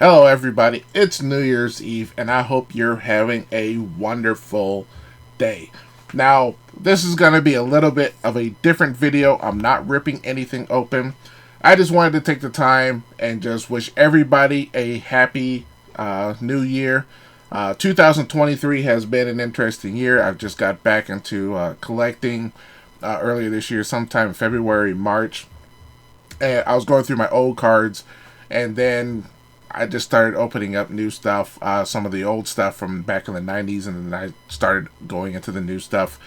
Hello, everybody. It's New Year's Eve, and I hope you're having a wonderful day. Now, this is going to be a little bit of a different video. I'm not ripping anything open. I just wanted to take the time and just wish everybody a happy new year. 2023 has been an interesting year. I've just got back into collecting earlier this year, sometime February, March. And I was going through my old cards, and then I just started opening up new stuff, some of the old stuff from back in the 90s, and then I started going into the new stuff.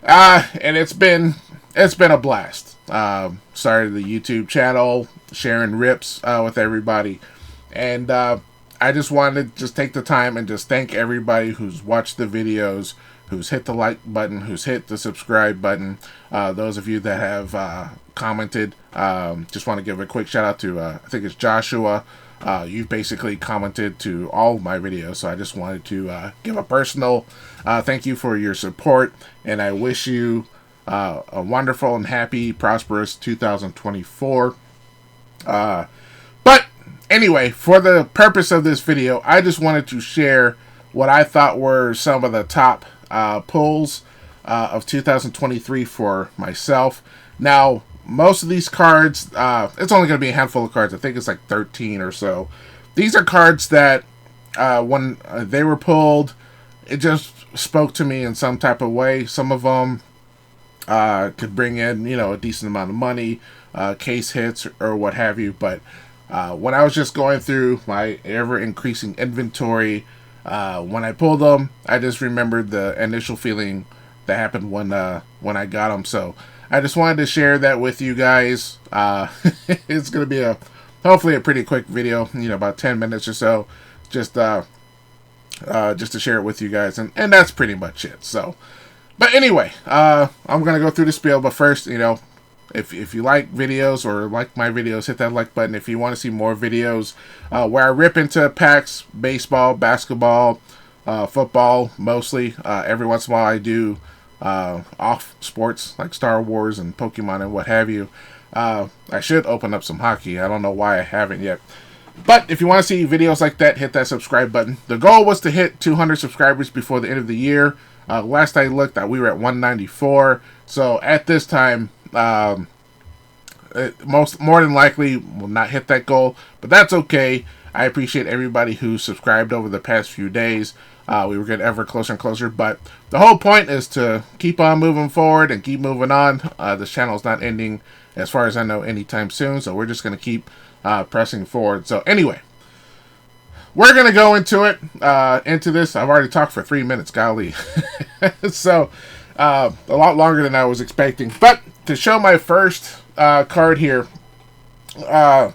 And it's been a blast. Started the YouTube channel, sharing rips with everybody. And I just wanted to just take the time and just thank everybody who's watched the videos, who's hit the like button, who's hit the subscribe button. Those of you that have commented, just want to give a quick shout out to, I think it's Joshua. You've basically commented to all my videos, so I just wanted to give a personal thank you for your support, and I wish you a wonderful and happy, prosperous 2024. But anyway, for the purpose of this video, I just wanted to share what I thought were some of the top pulls of 2023 for myself. Now, most of these cards, it's only going to be a handful of cards. I think it's like 13 or so. These are cards that, when they were pulled, it just spoke to me in some type of way. Some of them could bring in, a decent amount of money, case hits, or what have you. But when I was just going through my ever-increasing inventory, when I pulled them, I just remembered the initial feeling that happened when I got them. So I just wanted to share that with you guys. It's going to be hopefully a pretty quick video, about 10 minutes or so, just to share it with you guys, and that's pretty much it. So, but anyway, I'm going to go through the spiel, but first, if you like videos or like my videos, hit that like button. If you want to see more videos where I rip into packs, baseball, basketball, football, mostly, every once in a while I do off sports like Star Wars and Pokemon and what have you. I should open up some hockey. I don't know why I haven't yet. But if you want to see videos like that, hit that subscribe button. The goal was to hit 200 subscribers before the end of the year. Last I looked, we were at 194. So at this time, more than likely will not hit that goal. But that's okay. I appreciate everybody who subscribed over the past few days. We were getting ever closer and closer, but the whole point is to keep on moving forward and keep moving on. This channel is not ending, as far as I know, anytime soon, so we're just going to keep pressing forward. So anyway, we're going to go into this. I've already talked for 3 minutes, golly. So, a lot longer than I was expecting. But to show my first card here, I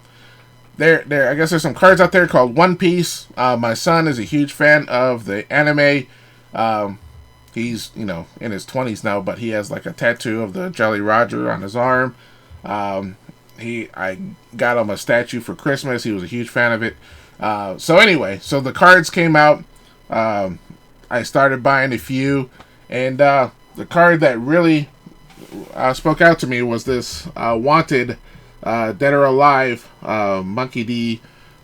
guess there's some cards out there called One Piece. My son is a huge fan of the anime. He's, in his 20s now, but he has like a tattoo of the Jolly Roger on his arm. I got him a statue for Christmas. He was a huge fan of it. So anyway, so the cards came out. I started buying a few, and the card that really spoke out to me was this Wanted Dead or Alive, Monkey D.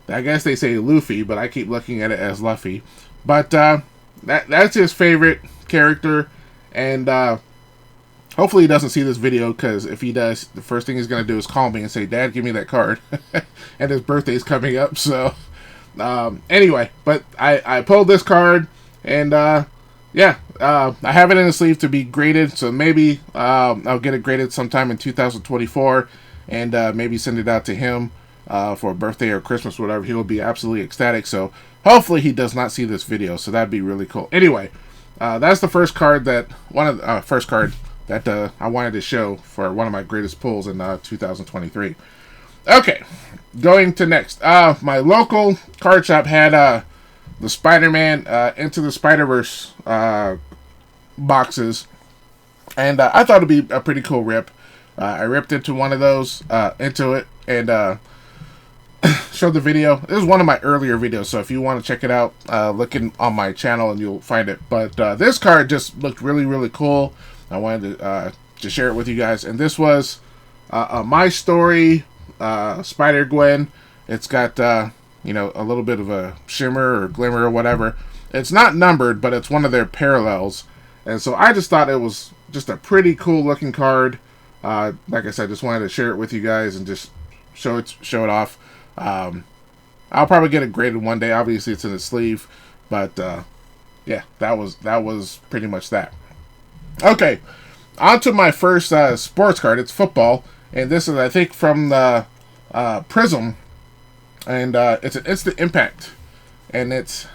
I guess they say Luffy, but I keep looking at it as Luffy. But that's his favorite character, and hopefully he doesn't see this video, because if he does, the first thing he's going to do is call me and say, "Dad, give me that card." And his birthday's coming up, so anyway, but I pulled this card, and yeah, I have it in the sleeve to be graded, so maybe I'll get it graded sometime in 2024, and maybe send it out to him for a birthday or Christmas, whatever. He will be absolutely ecstatic. So hopefully he does not see this video, so that'd be really cool. Anyway, that's the first card that I wanted to show for one of my greatest pulls in 2023. Okay, going to next. My local card shop had the Spider-Man Into the Spider-Verse boxes, and I thought it'd be a pretty cool rip. I ripped into one of those, into it, and showed the video. This is one of my earlier videos, so if you want to check it out, look on my channel and you'll find it. But this card just looked really, really cool. I wanted to share it with you guys. And this was My Story Spider-Gwen. It's got a little bit of a shimmer or glimmer or whatever. It's not numbered, but it's one of their parallels. And so I just thought it was just a pretty cool looking card. Like I said, just wanted to share it with you guys and just show it off. I'll probably get it graded one day. Obviously, it's in the sleeve, but yeah, that was pretty much that. Okay, on to my first sports card. It's football, and this is, I think, from the Prism, and it's an instant impact, and it's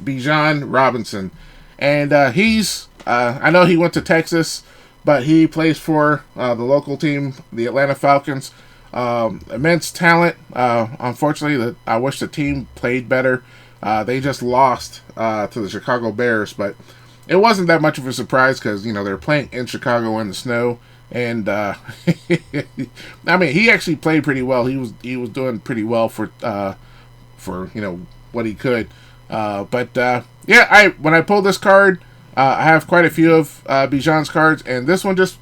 Bijan Robinson, and he's I know he went to Texas, but he plays for the local team, the Atlanta Falcons. Immense talent. Unfortunately, I wish the team played better. They just lost to the Chicago Bears, but it wasn't that much of a surprise because they're playing in Chicago in the snow, and I mean, he actually played pretty well. He was doing pretty well for what he could. But yeah, when I pulled this card, I have quite a few of Bijan's cards, and this one just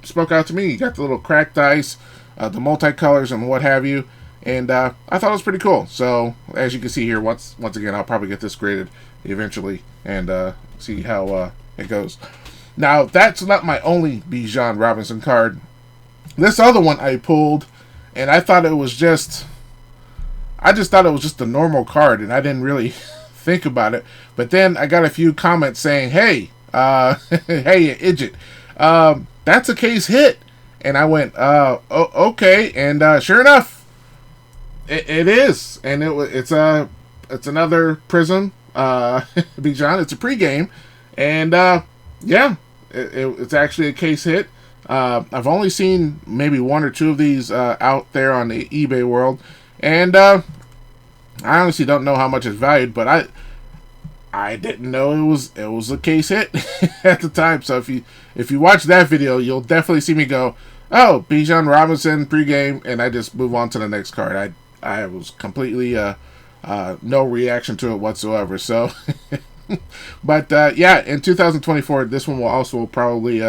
spoke out to me. You got the little cracked ice, the multicolors, and what have you. And I thought it was pretty cool. So, as you can see here, once again, I'll probably get this graded eventually and see how it goes. Now, that's not my only Bijan Robinson card. This other one I pulled, and I just thought it was just a normal card, and I didn't really think about it. But then I got a few comments saying, hey, hey, Idjit, that's a case hit. And I went, okay. And sure enough, it is. And it's another Prism Bijan. It's a pregame. And yeah, it's actually a case hit. I've only seen maybe one or two of these out there on the eBay world. And I honestly don't know how much it's valued, but I didn't know it was a case hit at the time. So if you watch that video, you'll definitely see me go, oh, Bijan Robinson pregame, and I just move on to the next card. I was completely no reaction to it whatsoever. So, but yeah, in 2024, this one will also probably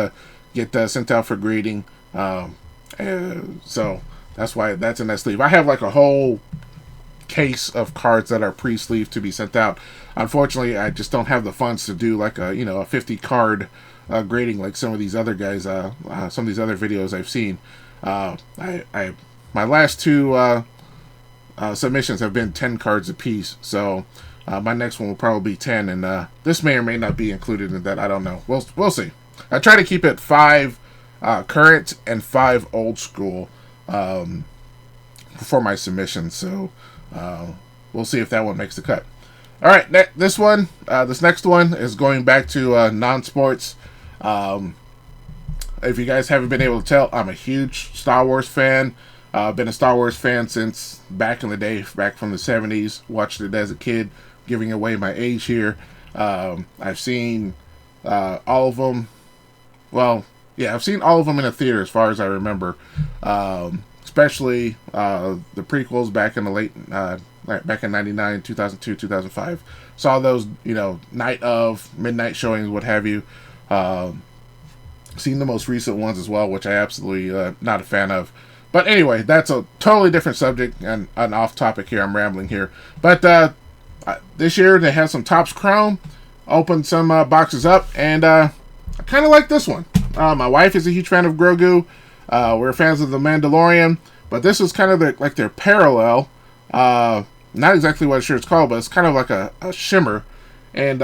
get sent out for grading. So that's why that's in that sleeve. I have like a whole case of cards that are pre-sleeved to be sent out. Unfortunately, I just don't have the funds to do like a 50 card grading like some of these other guys, some of these other videos I've seen. My last two submissions have been 10 cards apiece, so my next one will probably be 10, and this may or may not be included in that. I don't know. We'll see. I try to keep it 5 current and 5 old school for my submissions, so we'll see if that one makes the cut. All right, this next one is going back to non-sports. If you guys haven't been able to tell, I'm a huge Star Wars fan. I've been a Star Wars fan since back in the day, back from the 70s. Watched it as a kid, giving away my age here. I've seen all of them. Well, yeah, I've seen all of them in a theater as far as I remember. Especially the prequels back in the back in 99, 2002, 2005. Saw those, night of, midnight showings, what have you. Seen the most recent ones as well, which I absolutely not a fan of. But anyway, that's a totally different subject and an off topic here. I'm rambling here. But this year they had some Topps Chrome. Opened some boxes up, and I kind of like this one. My wife is a huge fan of Grogu. We're fans of The Mandalorian. But this is kind of like their parallel. Not exactly what it's called, but it's kind of like a shimmer. And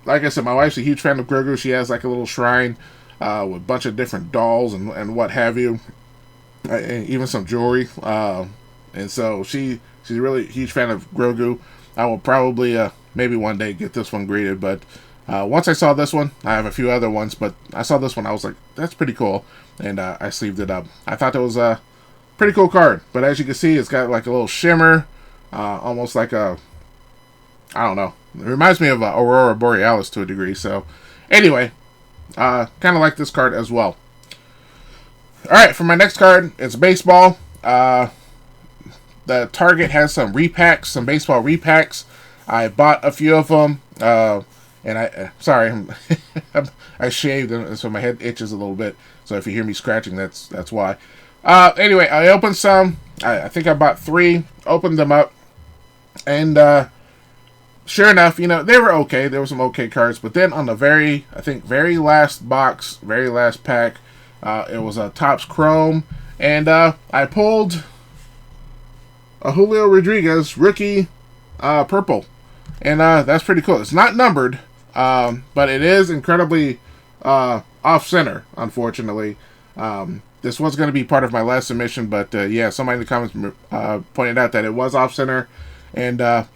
like I said, my wife's a huge fan of Grogu. She has like a little shrine with a bunch of different dolls and what have you. And even some jewelry. And so she's really a huge fan of Grogu. I will probably maybe one day get this one graded. But once I saw this one, I have a few other ones, but I saw this one, I was like, that's pretty cool. And I sleeved it up. I thought it was a pretty cool card. But as you can see, it's got like a little shimmer. Almost like I don't know. It reminds me of Aurora Borealis to a degree. So anyway, kind of like this card as well. Alright, for my next card, it's baseball. The Target has some repacks, some baseball repacks. I bought a few of them. And sorry, I shaved, and so my head itches a little bit. So if you hear me scratching, that's why. Anyway, I opened some. I think I bought 3. Opened them up. And sure enough, you know, they were okay. There were some okay cards. But then on the very last box, very last pack, it was a Topps Chrome. And I pulled a Julio Rodriguez rookie purple. And that's pretty cool. It's not numbered, but it is incredibly off-center, unfortunately. This was going to be part of my last submission, but yeah, somebody in the comments pointed out that it was off-center. And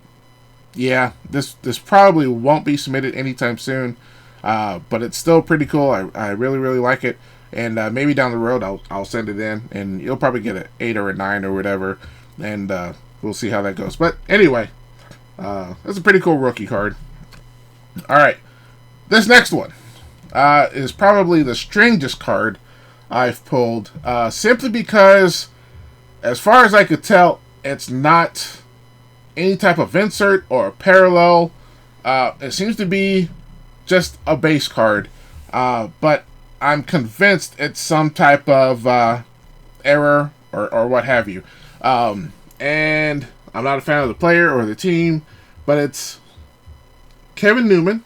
yeah, this probably won't be submitted anytime soon, but it's still pretty cool. I really, really like it. And maybe down the road I'll send it in, and you'll probably get an 8 or a 9 or whatever, and we'll see how that goes. But anyway, that's a pretty cool rookie card. All right, this next one is probably the strangest card I've pulled, simply because, as far as I could tell, it's not any type of insert or a parallel. It seems to be just a base card, but I'm convinced it's some type of error or what have you. And I'm not a fan of the player or the team, but it's Kevin Newman.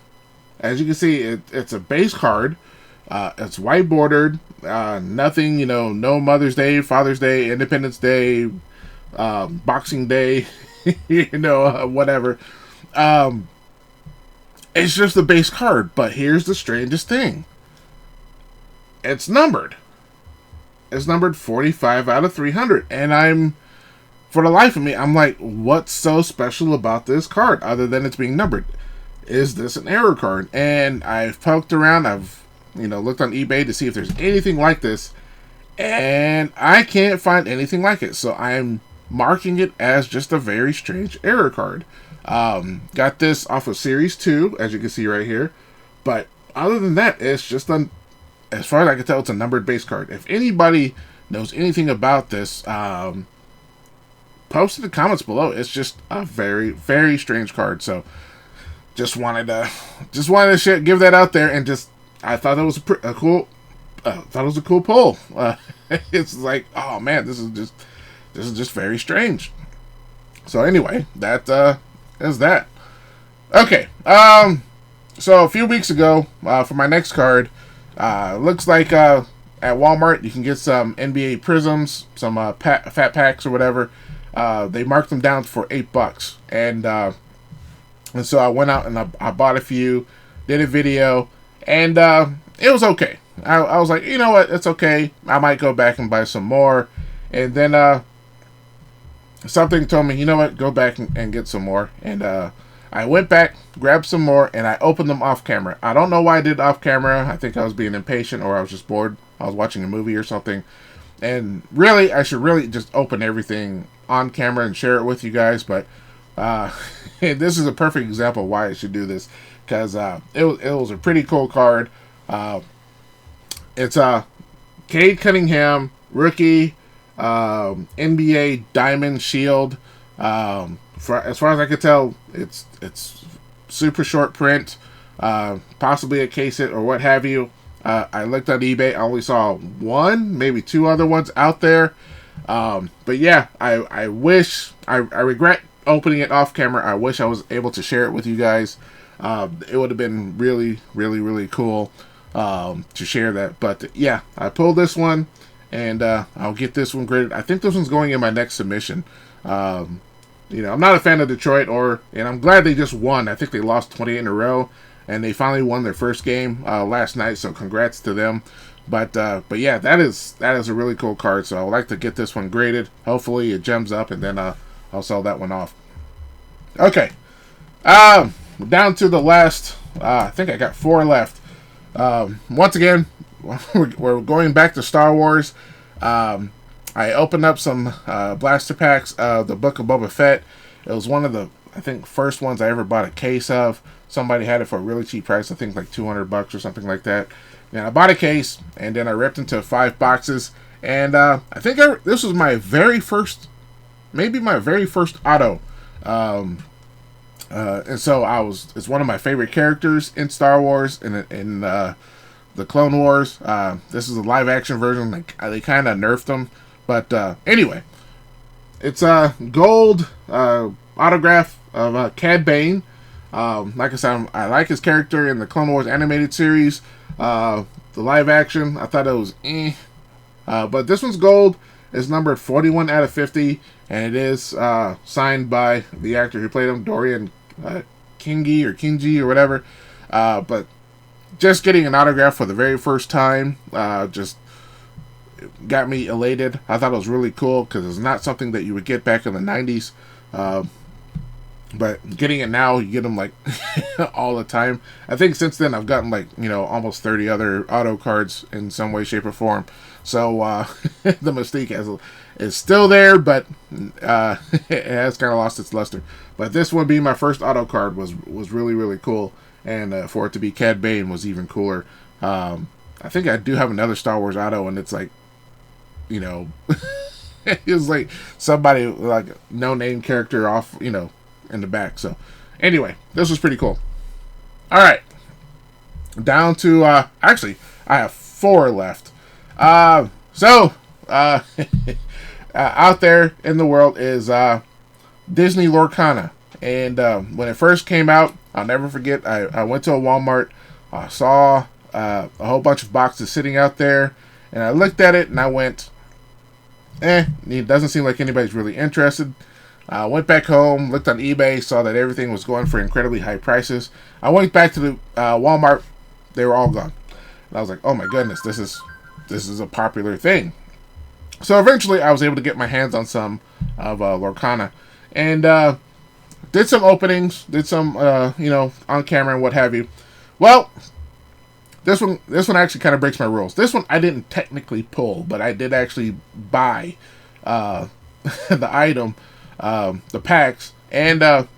As you can see, it's a base card. It's white bordered. Nothing, you know, no Mother's Day, Father's Day, Independence Day, Boxing Day, you know, whatever. It's just a base card. But here's the strangest thing. It's numbered. It's numbered 45 out of 300. And for the life of me, I'm like, what's so special about this card other than it's being numbered? Is this an error card? And I've poked around. I've, you know, looked on eBay to see if there's anything like this. And I can't find anything like it. So I'm marking it as just a very strange error card. Got this off of Series 2, as you can see right here. But other than that, it's just as far as I can tell, it's a numbered base card. If anybody knows anything about this, post in the comments below. It's just a very, very strange card. So just wanted to give that out there, and just I thought that was a cool pull. It's like, oh man, this is just very strange. So anyway, that is that. Okay. So a few weeks ago, for my next card, looks like at Walmart you can get some NBA Prisms, some fat packs or whatever. They marked them down for $8, and so I went out and I bought a few, did a video, and it was okay. I was like, you know what, it's okay. I might go back and buy some more, and then something told me, you know what, go back and get some more, and I went back, grabbed some more, and I opened them off camera. I don't know why I did off camera. I think I was being impatient, or I was just bored. I was watching a movie or something. And really, I should really just open everything on camera and share it with you guys. But this is a perfect example of why I should do this, because it was a pretty cool card. It's Cade Cunningham, rookie, NBA Diamond Shield. As far as I could tell, it's super short print, possibly a case it or what have you. I looked on eBay. I only saw one, maybe two other ones out there. But yeah, I regret opening it off camera. I wish I was able to share it with you guys. It would have been really, really, really cool to share that. But yeah, I pulled this one, and I'll get this one graded. I think this one's going in my next submission. You know, I'm not a fan of Detroit, and I'm glad they just won. I think they lost 28 in a row, and they finally won their first game last night. So congrats to them. But yeah, that is a really cool card. So I would like to get this one graded. Hopefully it gems up, and then I'll sell that one off. Okay, down to the last. I think I got 4 left. Once again, we're going back to Star Wars. I opened up some blaster packs of the Book of Boba Fett. It was one of the, I think, first ones I ever bought a case of. Somebody had it for a really cheap price, I think like $200 or something like that. And I bought a case, and then I ripped into 5 boxes. And I think this was my very first, maybe my very first auto. And so it's one of my favorite characters in Star Wars, in the Clone Wars. This is a live action version. Like, they kind of nerfed them. But anyway, it's gold autograph of Cad Bane. Like I said, I like his character in the Clone Wars animated series. The live action, I thought it was but this one's gold. It's numbered 41 out of 50, and it is signed by the actor who played him, Dorian Kingi or whatever. But just getting an autograph for the very first time just got me elated. I thought it was really cool because it's not something that you would get back in the 90s. But getting it now, you get them like all the time. I think since then I've gotten like, almost 30 other auto cards in some way, shape, or form. So the Mystique is still there, but it has kind of lost its luster. But this one being my first auto card was really, really cool. And for it to be Cad Bane was even cooler. I think I do have another Star Wars auto, and it's like, it was like somebody, like no-name character off, in the back. So anyway, this was pretty cool. All right, down to actually I have 4 left. Out there in the world is Disney Lorcana, and when it first came out, I'll never forget, I went to a Walmart, saw a whole bunch of boxes sitting out there, and I looked at it and I went, it doesn't seem like anybody's really interested. I went back home, looked on eBay, saw that everything was going for incredibly high prices. I went back to the Walmart, they were all gone. And I was like, oh my goodness, this is a popular thing. So eventually I was able to get my hands on some of Lorcana. And did some openings, did some, on camera and what have you. Well, this one actually kind of breaks my rules. This one I didn't technically pull, but I did actually buy the item, the packs, and of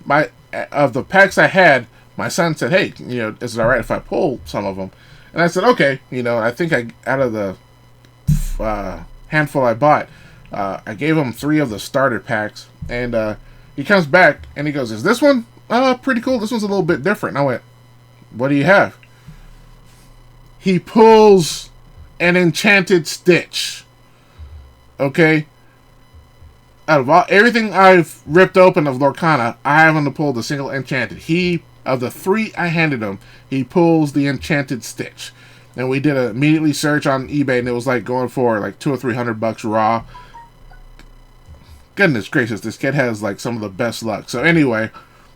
the packs I had, my son said, "Hey, is it all right if I pull some of them?" And I said, "Okay." I think out of the handful I bought, I gave him 3 of the starter packs, and he comes back and he goes, "Is this one pretty cool? This one's a little bit different." And I went, "What do you have?" He pulls an Enchanted Stitch. Okay. Out of everything I've ripped open of Lorcana, I haven't pulled a single Enchanted. Of the 3 I handed him, he pulls the Enchanted Stitch. And we did an immediately search on eBay, and it was like going for like $200 or $300 raw. Goodness gracious, this kid has like some of the best luck. So anyway,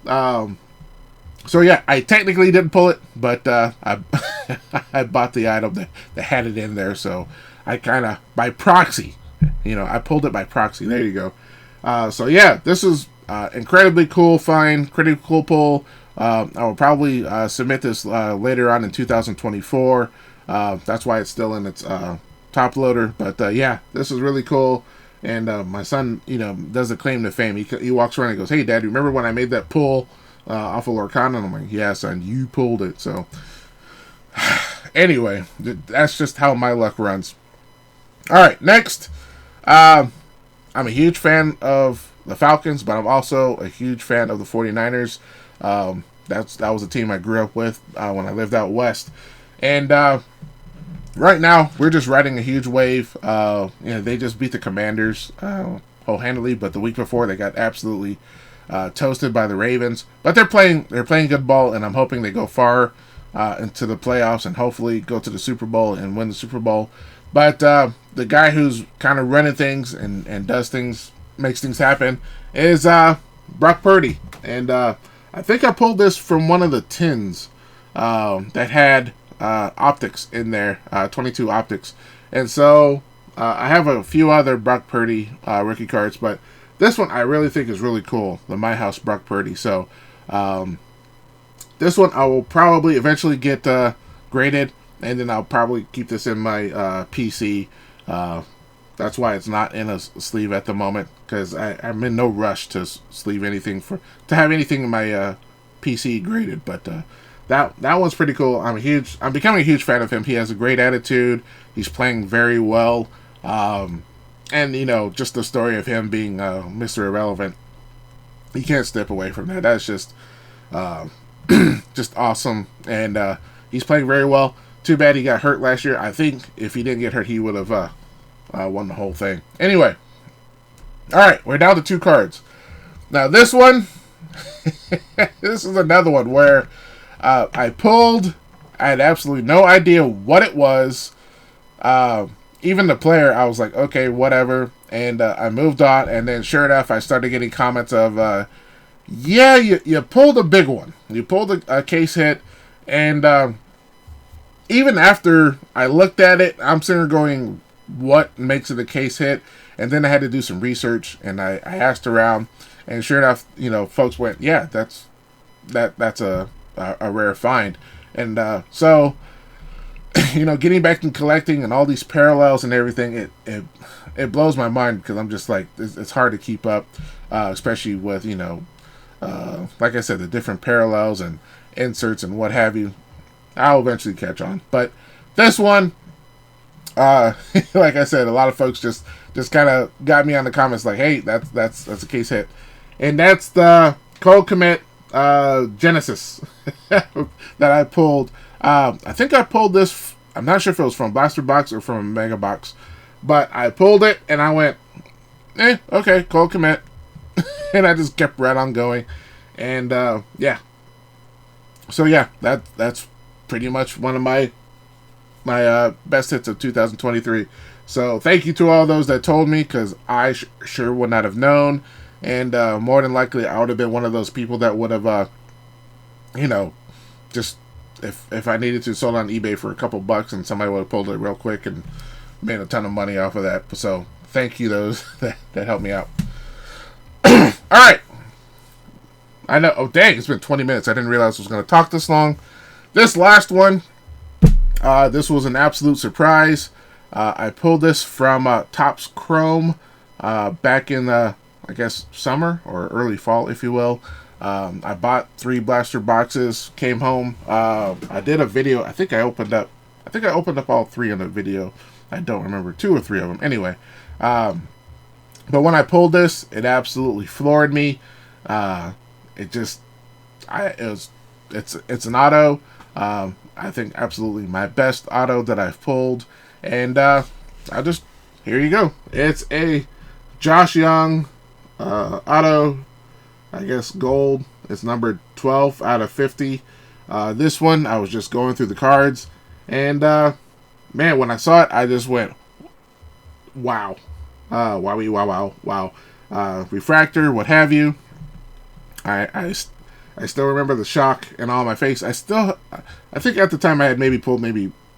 so yeah, I technically didn't pull it, but I bought the item that had it in there. So I kind of, by proxy, I pulled it by proxy. There you go. So yeah, this is incredibly cool find, pretty cool pull. I will probably submit this later on in 2024. That's why it's still in its top loader. But yeah, this is really cool. And my son, does a claim to fame. He walks around and goes, "Hey, Dad, remember when I made that pull off of Lorcana?" And I'm like, "Yeah, son, you pulled it." So anyway, that's just how my luck runs. All right, next. I'm a huge fan of the Falcons, but I'm also a huge fan of the 49ers. That was a team I grew up with when I lived out west. And right now, we're just riding a huge wave. They just beat the Commanders whole-handedly, but the week before they got absolutely toasted by the Ravens. But they're playing good ball, and I'm hoping they go far into the playoffs and hopefully go to the Super Bowl and win the Super Bowl. But the guy who's kind of running things and does things, makes things happen, is Brock Purdy. And I think I pulled this from one of the tins that had optics in there, 22 optics. And so I have a few other Brock Purdy rookie cards, but this one I really think is really cool, the My House Brock Purdy. So this one I will probably eventually get graded, and then I'll probably keep this in my PC. That's why it's not in a sleeve at the moment, because I'm in no rush to sleeve anything to have anything in my PC graded. But that one's pretty cool. I'm becoming a huge fan of him. He has a great attitude. He's playing very well. And just the story of him being Mr. Irrelevant, you can't step away from that. That's just just awesome. And he's playing very well. Too bad he got hurt last year. I think if he didn't get hurt, he would have won the whole thing. Anyway, all right, we're down to 2 cards. Now this one, this is another one where I pulled. I had absolutely no idea what it was. Even the player, I was like, okay, whatever. And I moved on. And then sure enough, I started getting comments of, yeah, you pulled a big one. You pulled a case hit. And even after I looked at it, I'm sitting there going, what makes it a case hit? And then I had to do some research. And I asked around. And sure enough, folks went, yeah, that's a rare find. And so, getting back and collecting and all these parallels and everything, it blows my mind, because I'm just like, it's hard to keep up, especially with, like I said, the different parallels and inserts and what have you. I'll eventually catch on. But this one, like I said, a lot of folks just kind of got me on the comments like, hey, that's a case hit. And that's the Cold Commit Genesis that I pulled. I think I pulled this. I'm not sure if it was from Blaster Box or from a Mega Box, but I pulled it and I went, okay, Cold Commit, and I just kept right on going, and yeah. So yeah, that's pretty much one of my best hits of 2023. So thank you to all those that told me, because I sure would not have known. And more than likely, I would have been one of those people that would have, just if I needed to, sold on eBay for a couple bucks, and somebody would have pulled it real quick and made a ton of money off of that. So thank you those that helped me out. All right. I know. Oh, dang, it's been 20 minutes. I didn't realize I was going to talk this long. This last one, this was an absolute surprise. I pulled this from Topps Chrome back in the, I guess, summer or early fall, if you will. I bought 3 blaster boxes, came home. I did a video. I think I opened up all 3 in the video. I don't remember, 2 or 3 of them. Anyway, but when I pulled this, it absolutely floored me. It's an auto. I think absolutely my best auto that I've pulled, and here you go. It's a Josh Young auto, I guess gold. It's numbered 12 out of 50. This one, I was just going through the cards, and man, when I saw it, I just went, wow. Wowie, wow. Refractor, what have you. I still remember the shock and all on my face. I think at the time I had pulled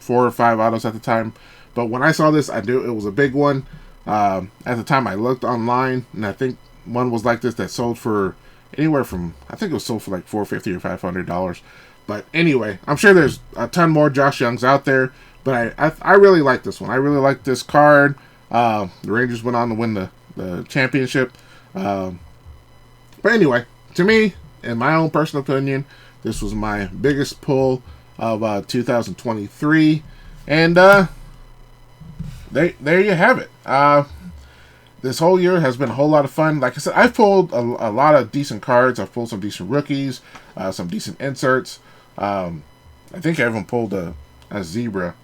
4 or 5 autos at the time. But when I saw this, I knew it was a big one. At the time I looked online, and I think one was like this that sold for anywhere from, I think it was sold for like $450 or $500. But anyway, I'm sure there's a ton more Josh Youngs out there. But I really like this one. I really like this card. The Rangers went on to win the championship. But anyway, to me, in my own personal opinion, this was my biggest pull of 2023. And there you have it. This whole year has been a whole lot of fun. Like I said, I've pulled a lot of decent cards. I've pulled some decent rookies, some decent inserts. I think I even pulled a zebra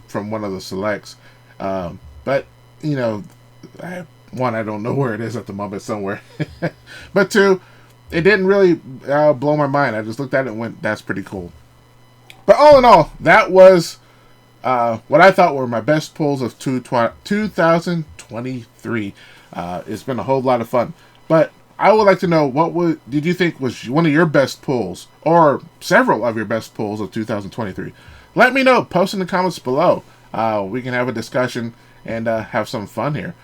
from one of the selects. But, I don't know where it is at the moment, somewhere. But 2, it didn't really blow my mind. I just looked at it and went, that's pretty cool. But all in all, that was what I thought were my best pulls of 2023. It's been a whole lot of fun. But I would like to know, did you think was one of your best pulls, or several of your best pulls of 2023? Let me know. Post in the comments below. We can have a discussion and have some fun here.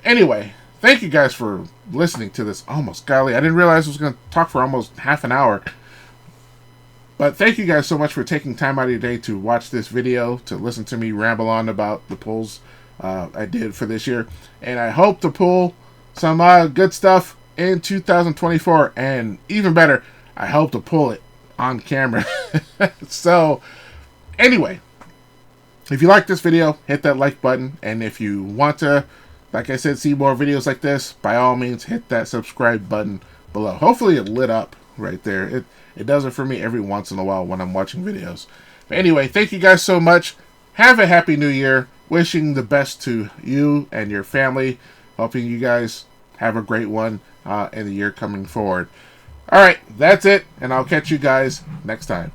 Anyway, thank you guys for listening to this. Almost, golly, I didn't realize I was going to talk for almost half an hour. But thank you guys so much for taking time out of your day to watch this video, to listen to me ramble on about the pulls I did for this year. And I hope to pull some good stuff in 2024. And even better, I hope to pull it on camera. So, anyway, if you like this video, hit that like button. And if you want to, like I said, see more videos like this, by all means, hit that subscribe button below. Hopefully it lit up right there. It does it for me every once in a while when I'm watching videos. But anyway, thank you guys so much. Have a happy new year. Wishing the best to you and your family. Hoping you guys have a great one. in the year coming forward. All right, that's it, and I'll catch you guys next time.